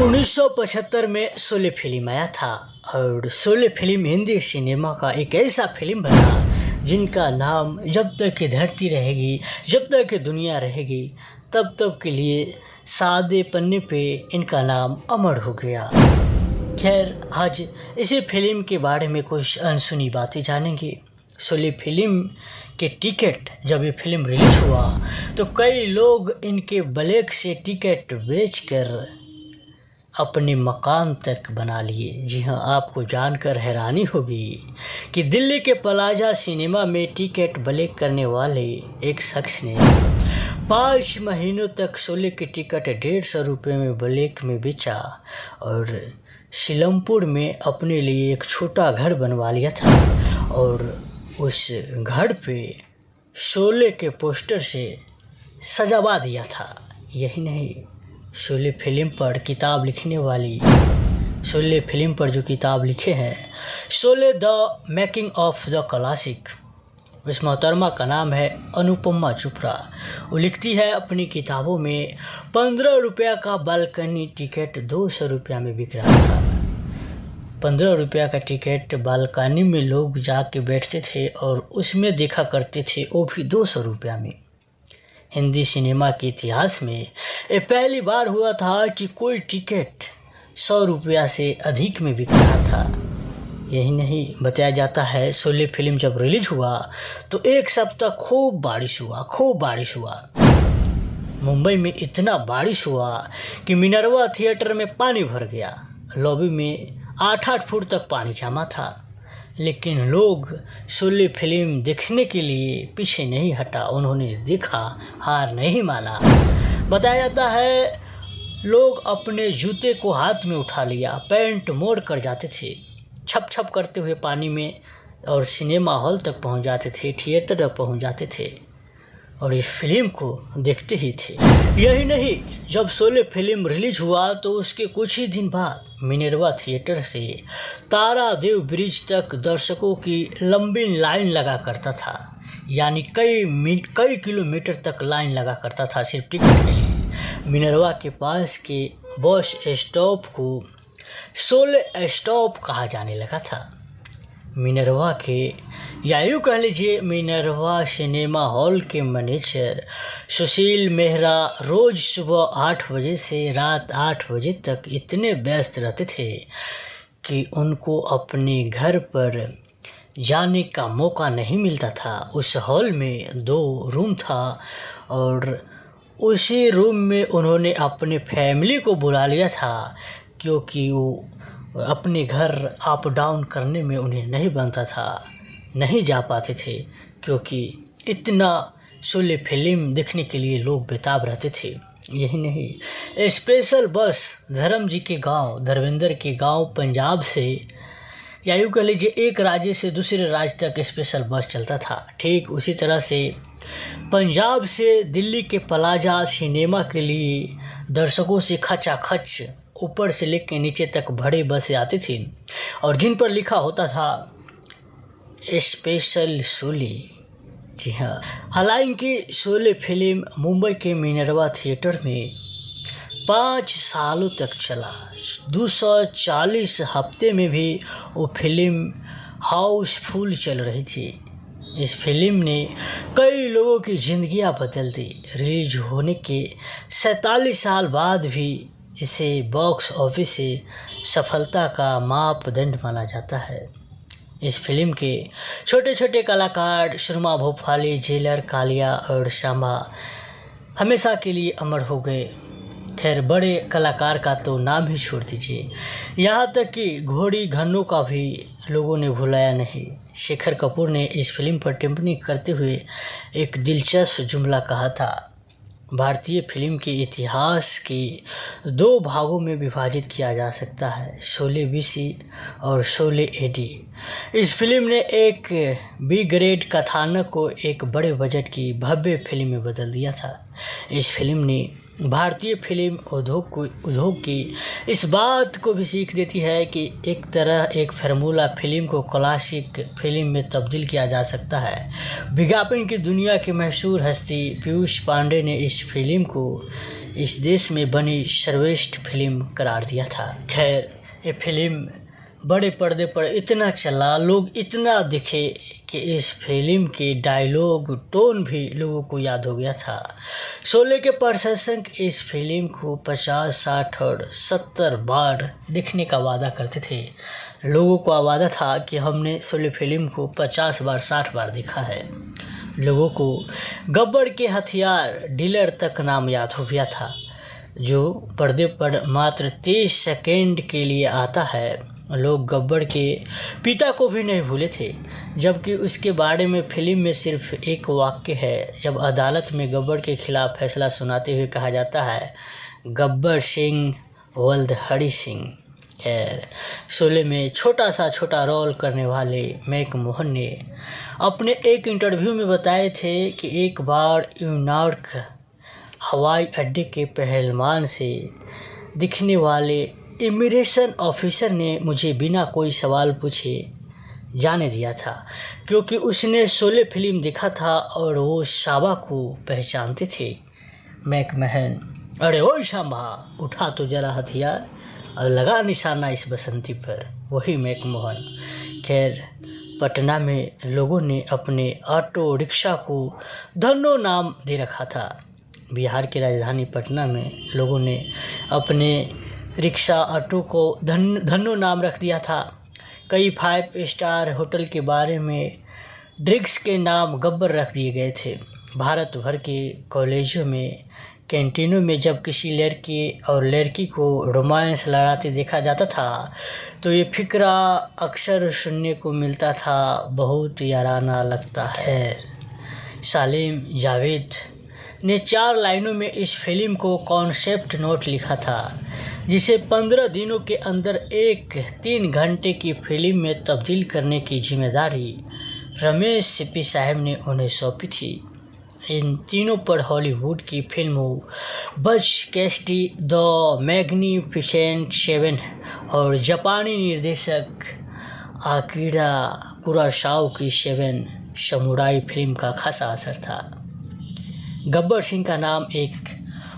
1975 में शोले फिल्म आया था और शोले फिल्म हिंदी सिनेमा का एक ऐसा फिल्म बना जिनका नाम जब तक कि धरती रहेगी, जब तक कि दुनिया रहेगी, तब तक के लिए सादे पन्ने पे इनका नाम अमर हो गया। खैर, आज इसी फिल्म के बारे में कुछ अनसुनी बातें जानेंगे। शोले फिल्म के टिकट जब ये फिल्म रिलीज हुआ तो कई लोग इनके ब्लैक से टिकट बेचकर अपने मकान तक बना लिए। जी हाँ, आपको जानकर हैरानी होगी कि दिल्ली के प्लाजा सिनेमा में टिकट ब्लैक करने वाले एक शख्स ने 5 महीनों तक शोले की टिकट 150 रुपये में ब्लैक में बेचा और सीलमपुर में अपने लिए एक छोटा घर बनवा लिया था और उस घर पे शोले के पोस्टर से सजावा दिया था। यही नहीं, शोले फिल्म पर किताब लिखने वाली, शोले फिल्म पर जो किताब लिखे हैं, Sholay the making of the classic, उस मोहतरमा का नाम है अनुपमा चोपड़ा। वो लिखती है अपनी किताबों में 15 रुपया का बालकनी टिकट 200 रुपया में बिक रहा था। 15 रुपया का टिकट बालकनी में लोग जाके बैठते थे और उसमें देखा करते थे, वो भी 200 रुपया में। हिंदी सिनेमा के इतिहास में ये पहली बार हुआ था कि कोई टिकट 100 रुपया से अधिक में बिक रहा था। यही नहीं, बताया जाता है शोले फिल्म जब रिलीज हुआ तो एक सप्ताह खूब बारिश हुआ। मुंबई में इतना बारिश हुआ कि मिनर्वा थिएटर में पानी भर गया। लॉबी में 8-8 फुट तक पानी जमा था, लेकिन लोग शोले फिल्म देखने के लिए पीछे नहीं हटा। उन्होंने देखा, हार नहीं माना। बताया जाता है लोग अपने जूते को हाथ में उठा लिया, पैंट मोड़ कर जाते थे छप छप करते हुए पानी में और सिनेमा हॉल तक पहुंच जाते थे, थिएटर तक पहुंच जाते थे और इस फिल्म को देखते ही थे। यही नहीं, जब शोले फिल्म रिलीज हुआ तो उसके कुछ ही दिन बाद मिनर्वा थिएटर से तारादेव ब्रिज तक दर्शकों की लंबी लाइन लगा करता था। यानी कई किलोमीटर तक लाइन लगा करता था सिर्फ टिकट के लिए। मिनर्वा के पास के बस स्टॉप को शोले स्टॉप कहा जाने लगा था। मिनर्वा के, या यूँ कह लीजिए मिनर्वा सिनेमा हॉल के मैनेजर सुशील मेहरा रोज़ सुबह 8 बजे से रात 8 बजे तक इतने व्यस्त रहते थे कि उनको अपने घर पर जाने का मौका नहीं मिलता था। उस हॉल में 2 रूम था और उसी रूम में उन्होंने अपने फैमिली को बुला लिया था, क्योंकि वो अपने घर अप डाउन करने में उन्हें नहीं बनता था, नहीं जा पाते थे, क्योंकि इतना शोले फिल्म देखने के लिए लोग बेताब रहते थे। यही नहीं, स्पेशल बस धर्मेंद्र के गांव पंजाब से, या यूँ कह लीजिए एक राज्य से दूसरे राज्य तक स्पेशल बस चलता था। ठीक उसी तरह से पंजाब से दिल्ली के प्लाजा सिनेमा के लिए दर्शकों से खचाखच ऊपर से लेकर नीचे तक भरे बसें आती थी और जिन पर लिखा होता था स्पेशल शोले। जी हाँ, हालांकि शोले फिल्म मुंबई के मिनर्वा थिएटर में 5 सालों तक चला। 240 हफ्ते में भी वो फिल्म हाउसफुल चल रही थी। इस फिल्म ने कई लोगों की ज़िंदगियां बदल दी। रिलीज होने के 47 साल बाद भी इसे बॉक्स ऑफिस से सफलता का मापदंड माना जाता है। इस फिल्म के छोटे छोटे कलाकार सुरमा भोपाली, जेलर, कालिया और शामा हमेशा के लिए अमर हो गए। खैर, बड़े कलाकार का तो नाम ही छोड़ दीजिए, यहाँ तक कि घोड़ी घन्नू का भी लोगों ने भुलाया नहीं। शेखर कपूर ने इस फिल्म पर टिप्पणी करते हुए एक दिलचस्प जुमला कहा था, भारतीय फिल्म के इतिहास के 2 भागों में विभाजित किया जा सकता है, शोले BC और शोले AD। इस फिल्म ने एक B ग्रेड कथानक को एक बड़े बजट की भव्य फिल्म में बदल दिया था। इस फिल्म ने भारतीय फिल्म उद्योग की इस बात को भी सीख देती है कि एक तरह एक फार्मूला फिल्म को क्लासिक फिल्म में तब्दील किया जा सकता है। विज्ञापन की दुनिया की मशहूर हस्ती पीयूष पांडे ने इस फिल्म को इस देश में बनी सर्वश्रेष्ठ फिल्म करार दिया था। खैर, ये फिल्म बड़े पर्दे पर इतना चला, लोग इतना दिखे कि इस फिल्म के डायलॉग टोन भी लोगों को याद हो गया था। शोले के प्रशंसक इस फिल्म को 50, 60 और 70 बार देखने का वादा करते थे। लोगों को वादा था कि हमने शोले फिल्म को 50 बार 60 बार देखा है। लोगों को गब्बर के हथियार डीलर तक नाम याद हो गया था, जो पर्दे पर मात्र 30 सेकेंड के लिए आता है। लोग गब्बर के पिता को भी नहीं भूले थे, जबकि उसके बारे में फिल्म में सिर्फ एक वाक्य है, जब अदालत में गब्बर के खिलाफ फैसला सुनाते हुए कहा जाता है, गब्बर सिंह वल्द हरि सिंह। खैर, शोले में छोटा रोल करने वाले मैक मोहन ने अपने एक इंटरव्यू में बताए थे कि एक बार न्यूयॉर्क हवाई अड्डे के पहलवान से दिखने वाले इमिग्रेशन ऑफिसर ने मुझे बिना कोई सवाल पूछे जाने दिया था, क्योंकि उसने शोले फिल्म देखा था और वो शाबा को पहचानते थे। मैक मोहन, अरे ओ शाबा, उठा तो जरा हथियार और लगा निशाना इस बसंती पर, वही मैक मोहन। खैर, पटना में लोगों ने अपने ऑटो रिक्शा को धन्नो नाम दे रखा था। बिहार की राजधानी पटना में लोगों ने अपने रिक्शा ऑटो को धन्नो नाम रख दिया था। कई 5 स्टार होटल के बारे में ड्रिंक्स के नाम गब्बर रख दिए गए थे। भारत भर के कॉलेजों में कैंटीनों में जब किसी लड़के और लड़की को रोमांस लड़ाते देखा जाता था तो ये फिक्रा अक्सर सुनने को मिलता था, बहुत याराना लगता है। सलीम जावेद ने 4 लाइनों में इस फिल्म को कॉन्सेप्ट नोट लिखा था, जिसे 15 दिनों के अंदर एक 3 घंटे की फिल्म में तब्दील करने की जिम्मेदारी रमेश सिप्पी साहब ने उन्हें सौंपी थी। इन तीनों पर हॉलीवुड की फिल्मों बज कैस्टी, द मैग्निफिसेंट 7 और जापानी निर्देशक आकिरा कुरोसावा की 7 समुराई फिल्म का खासा असर था। गब्बर सिंह का नाम एक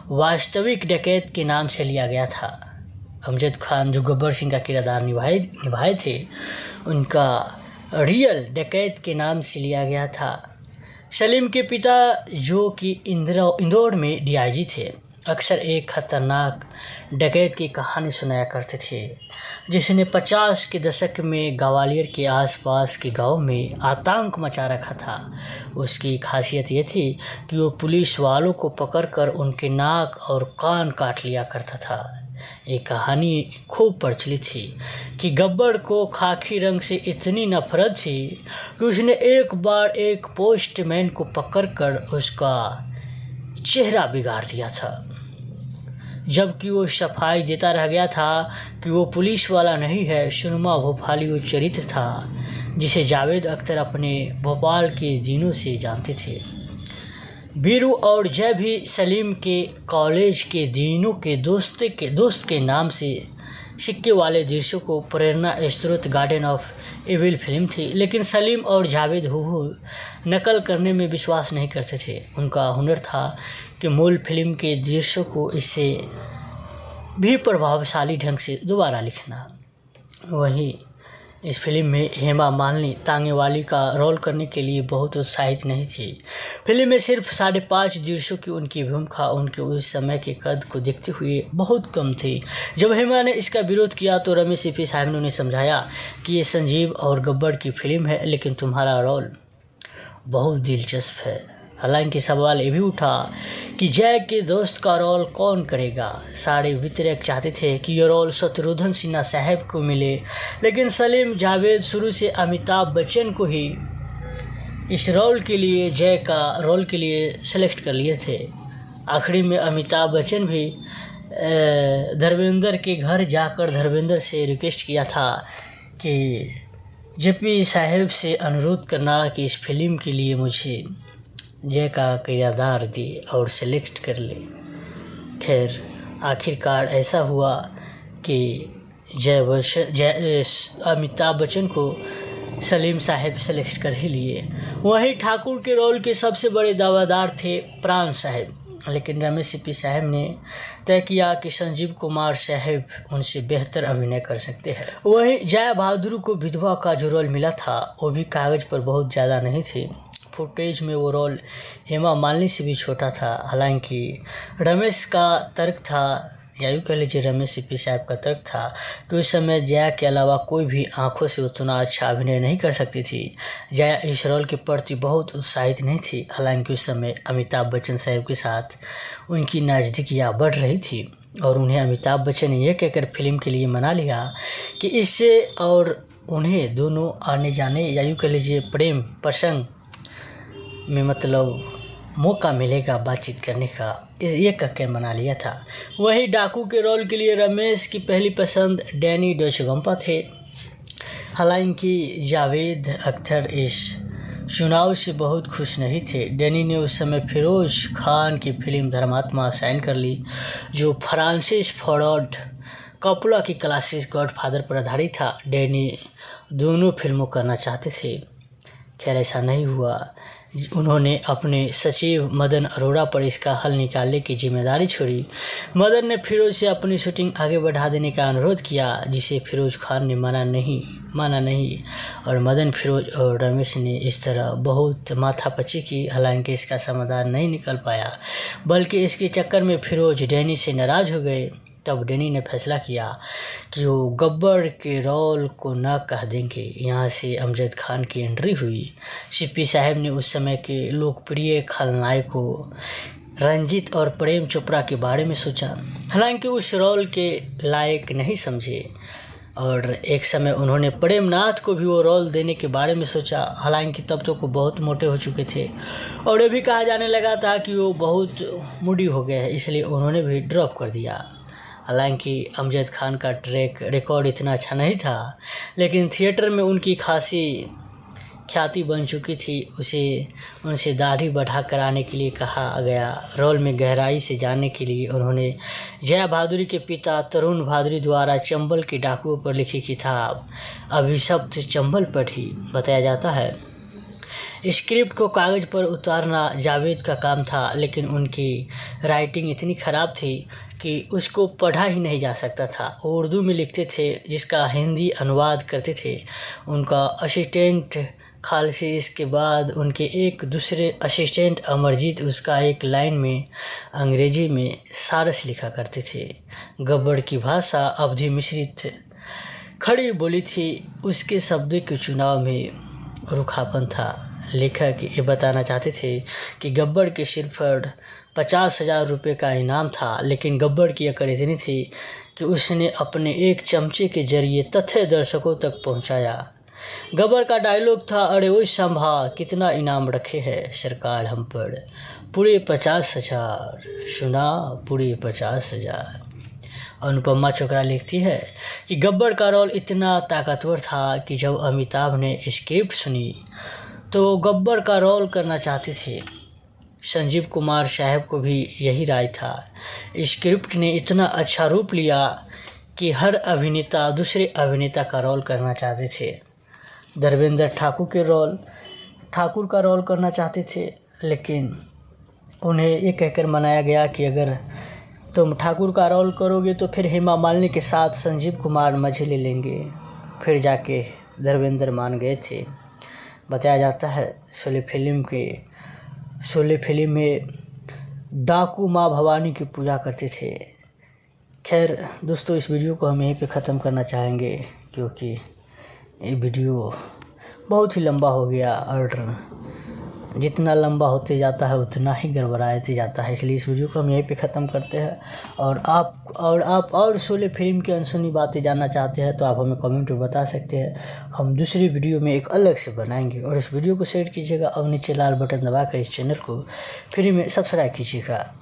वास्तविक डकैत के नाम से लिया गया था। अमजद खान, जो गब्बर सिंह का किरदार निभाए थे, उनका रियल डकैत के नाम से लिया गया था। सलीम के पिता, जो कि इंदौर में डीआईजी थे, अक्सर एक खतरनाक डकैत की कहानी सुनाया करते थे, जिसने 50 के दशक में ग्वालियर के आसपास के गांव में आतंक मचा रखा था। उसकी खासियत ये थी कि वो पुलिस वालों को पकड़कर उनके नाक और कान काट लिया करता था। ये कहानी खूब प्रचलित थी कि गब्बर को खाकी रंग से इतनी नफरत थी कि उसने एक बार एक पोस्टमैन को पकड़कर उसका चेहरा बिगाड़ दिया था, जबकि वो सफाई देता रह गया था कि वो पुलिस वाला नहीं है, सुरमा भोपाली वो चरित्र था जिसे जावेद अख्तर अपने भोपाल के दिनों से जानते थे। बीरू और जय भी सलीम के कॉलेज के दिनों के दोस्त के नाम से सिक्के वाले दृश्यों को प्रेरणा स्रोत गार्डन ऑफ एविल फिल्म थी, लेकिन सलीम और जावेद हूबहू नकल करने में विश्वास नहीं करते थे। उनका हुनर था कि मूल फिल्म के दृश्यों को इससे भी प्रभावशाली ढंग से दोबारा लिखना। वहीं इस फिल्म में हेमा मालिनी तांगेवाली का रोल करने के लिए बहुत उत्साहित नहीं थी। फिल्म में सिर्फ 5.5 दृश्यों की उनकी भूमिका उनके उस समय के कद को देखते हुए बहुत कम थी। जब हेमा ने इसका विरोध किया तो रमेश सिप्पी साहब ने उन्हें समझाया कि ये संजीव और गब्बर की फिल्म है, लेकिन तुम्हारा रोल बहुत दिलचस्प है। हालांकि सवाल ये भी उठा कि जय के दोस्त का रोल कौन करेगा। सारे वितरक चाहते थे कि ये रोल शत्रुघ्न सिन्हा साहब को मिले, लेकिन सलीम जावेद शुरू से अमिताभ बच्चन को ही इस रोल के लिए, जय का रोल के लिए सेलेक्ट कर लिए थे। आखिरी में अमिताभ बच्चन भी धर्मेंद्र के घर जाकर धर्मेंद्र से रिक्वेस्ट किया था कि जेपी साहब से अनुरोध करना कि इस फिल्म के लिए मुझे जय का किरदार दे और सेलेक्ट कर ले। खैर आखिरकार ऐसा हुआ कि अमिताभ बच्चन को सलीम साहब सेलेक्ट कर ही लिए। वहीं ठाकुर के रोल के सबसे बड़े दावेदार थे प्राण साहब, लेकिन रमेश सिप्पी साहब ने तय किया कि संजीव कुमार साहब उनसे बेहतर अभिनय कर सकते हैं। वहीं जया बहादुर को विधवा का जो रोल मिला था वो भी कागज़ पर बहुत ज़्यादा नहीं थे। फुटेज में वो रोल हेमा मालिनी से भी छोटा था। हालांकि रमेश का तर्क था, या यूँ कह लीजिए रमेश सिप्पी साहब का तर्क था कि उस समय जया के अलावा कोई भी आंखों से उतना अच्छा अभिनय नहीं कर सकती थी। जया इस रोल के प्रति बहुत उत्साहित नहीं थी। हालांकि उस समय अमिताभ बच्चन साहब के साथ उनकी नज़दीकियाँ बढ़ रही थी और उन्हें अमिताभ बच्चन ने यह कहकर फिल्म के लिए मना लिया कि इससे और उन्हें दोनों आने जाने या यूँ कह लीजिए प्रेम प्रसंग में मतलब मौका मिलेगा बातचीत करने का, ये कहकर मना लिया था। वहीं डाकू के रोल के लिए रमेश की पहली पसंद डैनी डोचगंपा थे। हालांकि जावेद अख्तर इस चुनाव से बहुत खुश नहीं थे। डैनी ने उस समय फिरोज खान की फिल्म धर्मात्मा साइन कर ली, जो फ्रांसिस फोर्ड कॉपोला की क्लासिक गॉडफादर पर आधारित था। डैनी दोनों फिल्मों करना चाहते थे, खैर ऐसा नहीं हुआ। उन्होंने अपने सचिव मदन अरोड़ा पर इसका हल निकालने की जिम्मेदारी छोड़ी। मदन ने फिरोज से अपनी शूटिंग आगे बढ़ा देने का अनुरोध किया, जिसे फिरोज खान ने माना नहीं और मदन, फिरोज और रमेश ने इस तरह बहुत माथापच्ची की। हालांकि इसका समाधान नहीं निकल पाया, बल्कि इसके चक्कर में फिरोज डैनी से नाराज़ हो गए। तब डैनी ने फैसला किया कि वो गब्बर के रोल को न कह देंगे। यहाँ से अमजद खान की एंट्री हुई। सिप्पी साहब ने उस समय के लोकप्रिय खलनायकों रंजीत और प्रेम चोपड़ा के बारे में सोचा, हालांकि उस रोल के लायक नहीं समझे और एक समय उन्होंने प्रेमनाथ को भी वो रोल देने के बारे में सोचा। हालांकि तब तो वो बहुत मोटे हो चुके थे और ये भी कहा जाने लगा था कि वो बहुत मूडी हो गए हैं, इसलिए उन्होंने भी ड्रॉप कर दिया। हालांकि अमजद खान का ट्रैक रिकॉर्ड इतना अच्छा नहीं था, लेकिन थिएटर में उनकी खासी ख्याति बन चुकी थी। उनसे दाढ़ी बढ़ा कर आने के लिए कहा गया। रोल में गहराई से जाने के लिए उन्होंने जया बहादुर के पिता तरुण बहादुर द्वारा चंबल के डाकुओं पर लिखी किताब अभिशप्त चंबल पढ़ी। बताया जाता है स्क्रिप्ट को कागज़ पर उतारना जावेद का काम था, लेकिन उनकी राइटिंग इतनी ख़राब थी कि उसको पढ़ा ही नहीं जा सकता था। वो उर्दू में लिखते थे, जिसका हिंदी अनुवाद करते थे उनका असिस्टेंट खालसी। इसके बाद उनके एक दूसरे असिस्टेंट अमरजीत उसका एक लाइन में अंग्रेजी में सारस लिखा करते थे। गब्बर की भाषा अवधी मिश्रित खड़ी बोली थी। उसके शब्दों के चुनाव में रुखापन था। लेखक ये बताना चाहते थे कि गब्बर के सिर पर 50,000 रुपये का इनाम था, लेकिन गब्बर की अकड़ इतनी थी कि उसने अपने एक चमचे के जरिए तथ्य दर्शकों तक पहुंचाया। गब्बर का डायलॉग था, अरे वो संभा कितना इनाम रखे है सरकार हम पर, पूरे 50,000 सुना, पूरे 50,000। अनुपमा चोपड़ा लिखती है कि गब्बर का रोल इतना ताकतवर था कि जब अमिताभ ने स्क्रिप्ट सुनी तो गब्बर का रोल करना चाहते थे। संजीव कुमार साहब को भी यही राय था। स्क्रिप्ट ने इतना अच्छा रूप लिया कि हर अभिनेता दूसरे अभिनेता का रोल करना चाहते थे। धर्मेंद्र ठाकुर का रोल करना चाहते थे, लेकिन उन्हें ये कहकर मनाया गया कि अगर तुम ठाकुर का रोल करोगे तो फिर हेमा मालिनी के साथ संजीव कुमार मजे ले लेंगे। फिर जाके धर्मेंद्र मान गए थे। बताया जाता है शोले फिल्म में डाकू माँ भवानी की पूजा करते थे। खैर दोस्तों, इस वीडियो को हम यहीं पे ख़त्म करना चाहेंगे, क्योंकि ये वीडियो बहुत ही लंबा हो गया और जितना लंबा होते जाता है उतना ही गड़बड़ाते जाता है। इसलिए इस वीडियो को हम यहीं पे ख़त्म करते हैं। और आप और शोले फिल्म की अनसुनी बातें जानना चाहते हैं तो आप हमें कमेंट में बता सकते हैं। हम दूसरी वीडियो में एक अलग से बनाएंगे। और इस वीडियो को शेयर कीजिएगा और नीचे लाल बटन दबाकर इस चैनल को फ्री में सब्सक्राइब कीजिएगा।